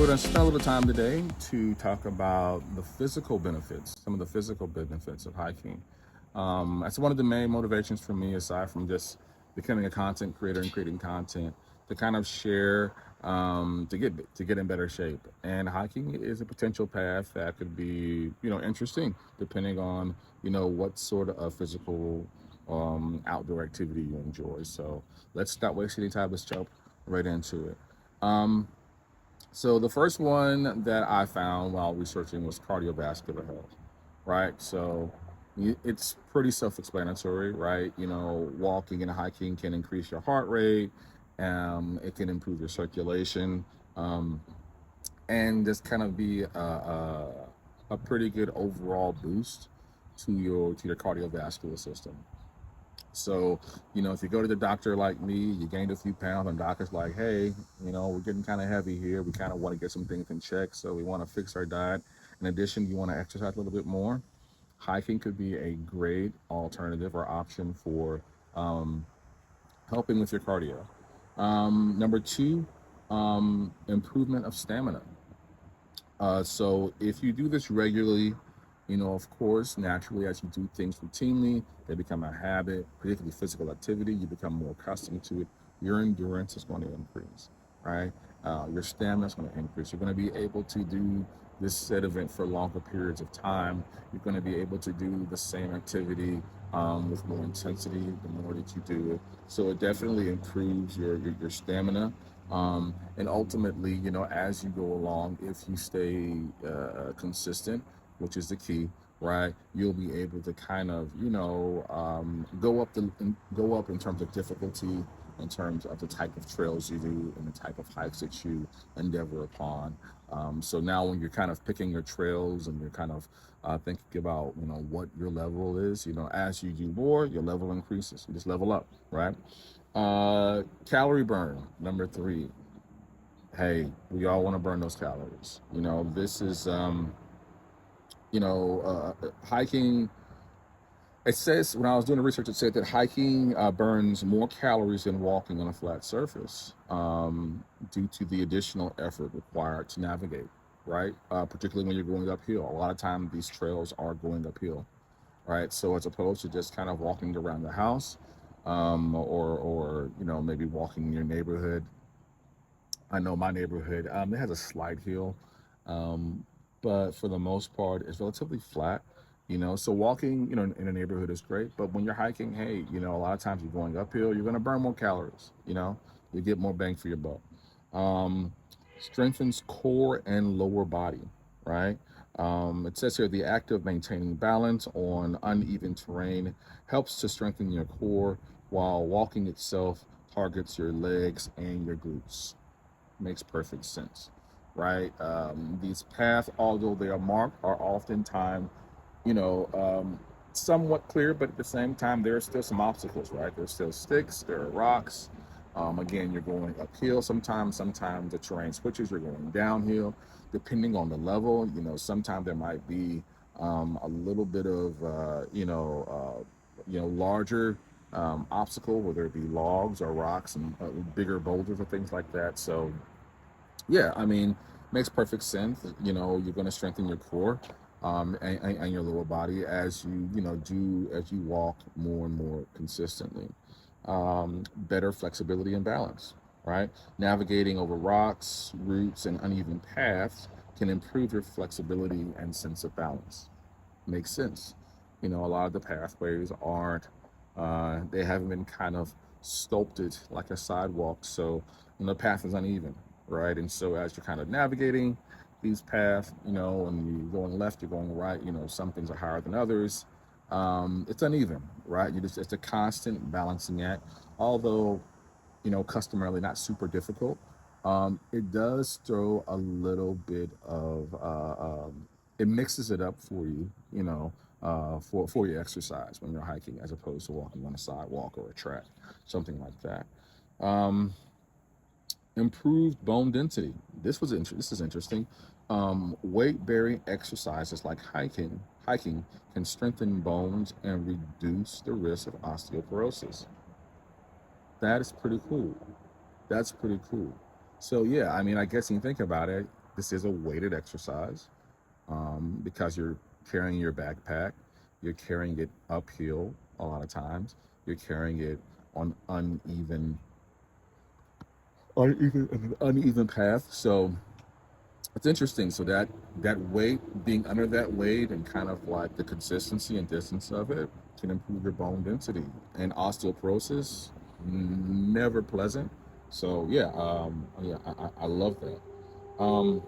going to spend a little time today to talk about the physical benefits, some of the physical benefits of hiking. That's one of the main motivations for me, aside from just becoming a content creator and creating content, to kind of share, to get in better shape. And hiking is a potential path that could be, interesting, depending on, what sort of physical outdoor activity you enjoy. So let's not waste any time. Let's jump right into it. Um, so the first one that I found while researching was cardiovascular health, right? So it's pretty self-explanatory, right? Walking and hiking can increase your heart rate, it can improve your circulation, um, and just kind of be a pretty good overall boost to your cardiovascular system. So, if you go to the doctor like me, you gained a few pounds, and doctor's like, hey, we're getting kind of heavy here. We kind of want to get some things in check. So we want to fix our diet. In addition, you want to exercise a little bit more. Hiking could be a great alternative or option for um, helping with your cardio. Number two, improvement of stamina. So if you do this regularly, of course, naturally, as you do things routinely, they become a habit, particularly physical activity. You become more accustomed to it. Your endurance is going to increase, right? Your stamina is going to increase. You're going to be able to do this set event for longer periods of time. You're going to be able to do the same activity with more intensity the more that you do it. So it definitely improves your stamina. And ultimately, as you go along, if you stay consistent, which is the key, right? You'll be able to kind of, go up in terms of difficulty, in terms of the type of trails you do and the type of hikes that you endeavor upon. So now, when you're kind of picking your trails and you're kind of thinking about, what your level is, as you do more, your level increases. You just level up, right? Calorie burn, number three. Hey, we all want to burn those calories. This is hiking. It says, when I was doing the research, it said that hiking burns more calories than walking on a flat surface, due to the additional effort required to navigate, right? Particularly when you're going uphill. A lot of times these trails are going uphill, right? So as opposed to just kind of walking around the house, or maybe walking in your neighborhood. I know my neighborhood, it has a slight hill, um, but for the most part, it's relatively flat. So walking, in a neighborhood is great, but when you're hiking, hey, a lot of times you're going uphill, you're going to burn more calories. You get more bang for your buck. Um, Strengthens core and lower body, right? It says here the act of maintaining balance on uneven terrain helps to strengthen your core, while walking itself targets your legs and your glutes. Makes perfect sense, right? These paths, although they are marked, are oftentimes, you know, um, somewhat clear, but at the same time, there are still some obstacles, right? There's still sticks, there are rocks. Again, you're going uphill sometimes the terrain switches, you're going downhill, depending on the level. Sometimes there might be a little bit of, larger obstacle, whether it be logs or rocks and bigger boulders or things like that. So, yeah, I mean, makes perfect sense. You're going to strengthen your core, and your lower body as you walk more and more consistently. Better flexibility and balance, right? Navigating over rocks, roots, and uneven paths can improve your flexibility and sense of balance. Makes sense. A lot of the pathways aren't, they haven't been kind of sculpted like a sidewalk. So, the path is uneven, right? And so, as you're kind of navigating these paths, and you're going left, you're going right, some things are higher than others. It's uneven, right? It's a constant balancing act. Although, customarily not super difficult. It does throw a little bit of, it mixes it up for you, for your exercise when you're hiking, as opposed to walking on a sidewalk or a track, something like that. Um, Improved bone density. This is interesting. Weight bearing exercises like hiking can strengthen bones and reduce the risk of osteoporosis. That is pretty cool. That's pretty cool. So yeah, I mean, I guess you think about it. this is a weighted exercise because you're carrying your backpack, you're carrying it uphill a lot of times, you're carrying it on uneven path. So it's interesting. So that weight, being under that weight, and kind of like the consistency and distance of it, can improve your bone density. And osteoporosis, never pleasant. So yeah, I love that. Um,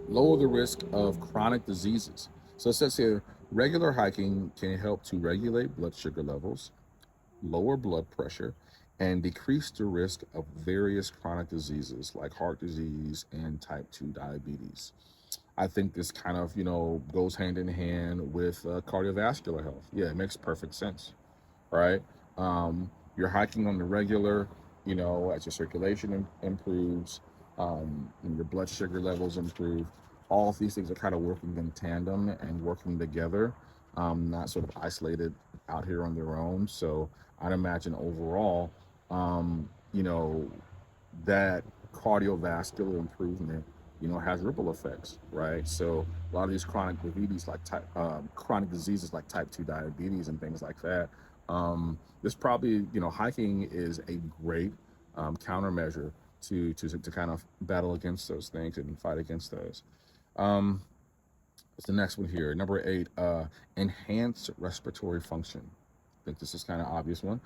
Lower the risk of chronic diseases. So it says here, regular hiking can help to regulate blood sugar levels, lower blood pressure, and decrease the risk of various chronic diseases like heart disease and type 2 diabetes. I think this kind of, goes hand in hand with cardiovascular health. Yeah, it makes perfect sense, right? You're hiking on the regular, as your circulation improves, and your blood sugar levels improve. All of these things are kind of working in tandem and working together, not sort of isolated out here on their own. So I'd imagine overall, you know, that cardiovascular improvement, has ripple effects, right? So a lot of these chronic diseases like type 2 diabetes and things like that. This probably, hiking is a great countermeasure to kind of battle against those things and fight against those. Um, what's the next one here? Number 8, enhance respiratory function. I think this is kind of obvious one.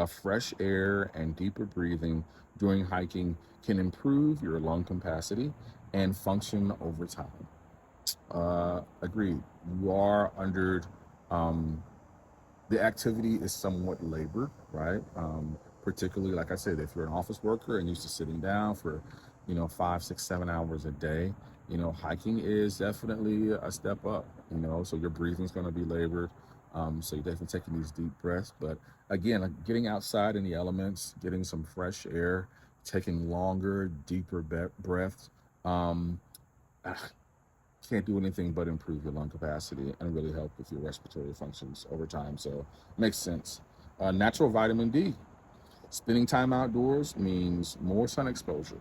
Fresh air and deeper breathing during hiking can improve your lung capacity and function over time. Agreed. You are under um, the activity is somewhat labored, right? Particularly, like I said, if you're an office worker and used to sitting down for, 5, 6, 7 hours a day, hiking is definitely a step up, so your breathing's going to be labored. So you're definitely taking these deep breaths. But again, like getting outside in the elements, getting some fresh air, taking longer, deeper breaths, um, can't do anything but improve your lung capacity and really help with your respiratory functions over time. So makes sense. Natural vitamin D. Spending time outdoors means more sun exposure,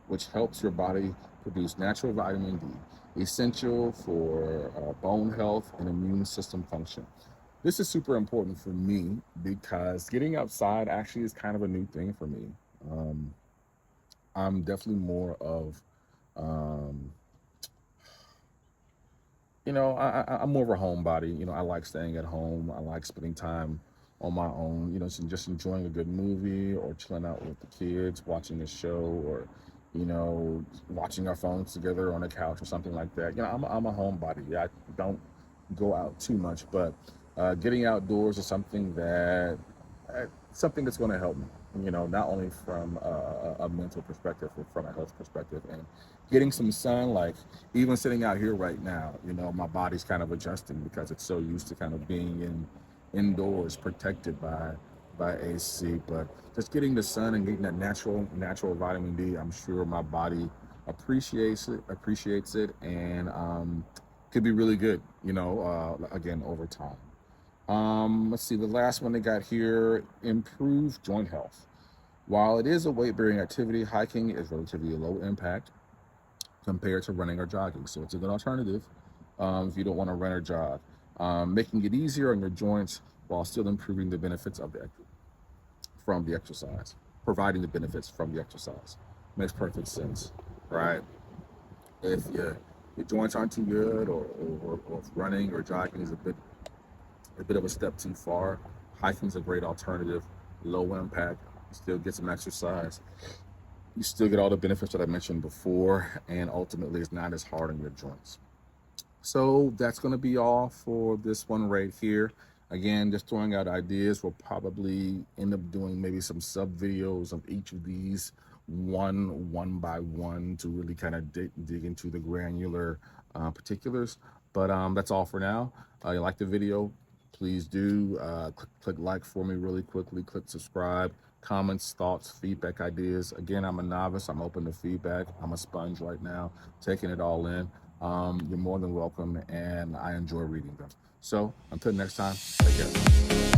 which helps your body produce natural vitamin D, essential for bone health and immune system function. This is super important for me because getting outside actually is kind of a new thing for me. Um, I'm definitely more of um, I'm more of a homebody. I like staying at home. I like spending time on my own. Just enjoying a good movie or chilling out with the kids, watching a show, or watching our phones together on a couch or something like that. I'm a homebody. I don't go out too much, but getting outdoors is something that's going to help me. Not only from a mental perspective, but from a health perspective, and getting some sun. Like even sitting out here right now, my body's kind of adjusting because it's so used to kind of being indoors, protected by AC. But just getting the sun and getting that natural vitamin D, I'm sure my body appreciates it, and could be really good. Again over time. Let's see, the last one they got here: improve joint health. While it is a weight bearing activity, hiking is relatively low impact compared to running or jogging. So it's a good alternative if you don't want to run or jog, making it easier on your joints while still improving the benefits from the exercise, providing the benefits from the exercise. Makes perfect sense, right? If your joints aren't too good, or if running or jogging is a bit of a step too far, hiking is a great alternative. Low impact, still get some exercise. You still get all the benefits that I mentioned before, and ultimately it's not as hard on your joints. So that's going to be all for this one right here. Again, just throwing out ideas. We'll probably end up doing maybe some sub videos of each of these one by one to really kind of dig into the granular particulars. But that's all for now. You like the video? Please do click like for me really quickly. Click subscribe. Comments, thoughts, feedback, ideas. Again, I'm a novice. I'm open to feedback. I'm a sponge right now, taking it all in. You're more than welcome, and I enjoy reading them. So until next time, take care.